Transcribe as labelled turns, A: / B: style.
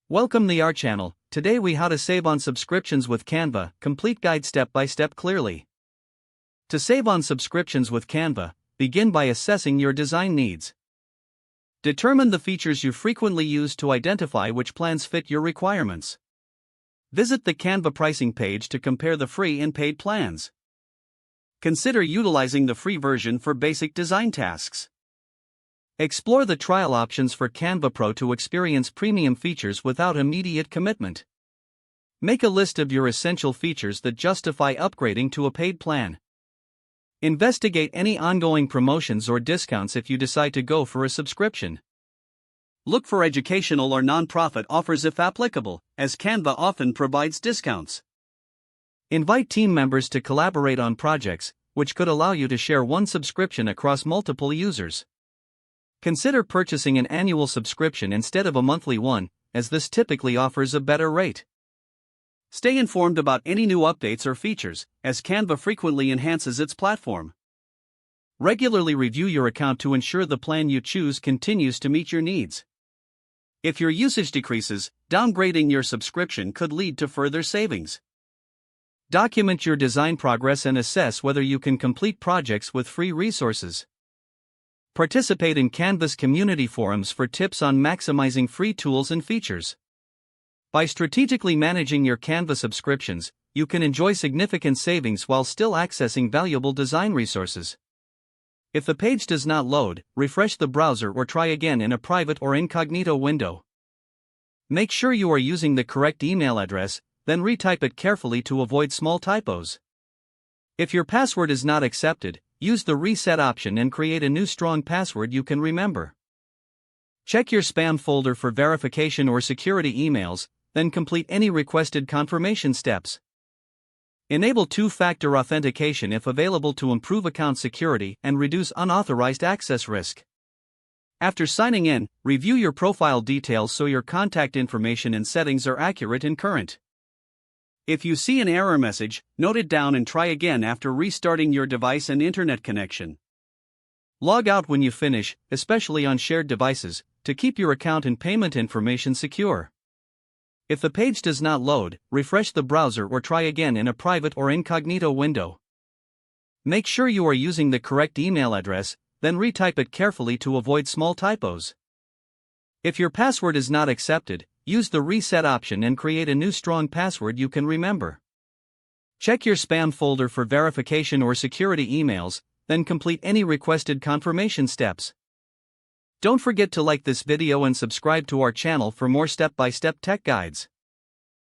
A: Welcome to our channel. Today we how to save on subscriptions with Canva, complete guide step by step clearly. To save on subscriptions with Canva, begin by assessing your design needs. Determine the features you frequently use to identify which plans fit your requirements. Visit the Canva pricing page to compare the free and paid plans. Consider utilizing the free version for basic design tasks. Explore the trial options for Canva Pro to experience premium features without immediate commitment. Make a list of your essential features that justify upgrading to a paid plan. Investigate any ongoing promotions or discounts if you decide to go for a subscription. Look for educational or nonprofit offers if applicable, as Canva often provides discounts. Invite team members to collaborate on projects, which could allow you to share one subscription across multiple users. Consider purchasing an annual subscription instead of a monthly one, as this typically offers a better rate. Stay informed about any new updates or features, as Canva frequently enhances its platform. Regularly review your account to ensure the plan you choose continues to meet your needs. If your usage decreases, downgrading your subscription could lead to further savings. Document your design progress and assess whether you can complete projects with free resources. Participate in Canva's community forums for tips on maximizing free tools and features. By strategically managing your Canva subscriptions, you can enjoy significant savings while still accessing valuable design resources. If the page does not load, refresh the browser or try again in a private or incognito window. Make sure you are using the correct email address, then retype it carefully to avoid small typos. If your password is not accepted, use the reset option and create a new strong password you can remember. Check your spam folder for verification or security emails, then complete any requested confirmation steps. Enable two-factor authentication if available to improve account security and reduce unauthorized access risk. After signing in, review your profile details so your contact information and settings are accurate and current. If you see an error message, note it down and try again after restarting your device and internet connection. Log out when you finish, especially on shared devices, to keep your account and payment information secure. If the page does not load, refresh the browser or try again in a private or incognito window. Make sure you are using the correct email address, then retype it carefully to avoid small typos. If your password is not accepted, use the reset option and create a new strong password you can remember. Check your spam folder for verification or security emails, then complete any requested confirmation steps. Don't forget to like this video and subscribe to our channel for more step-by-step tech guides.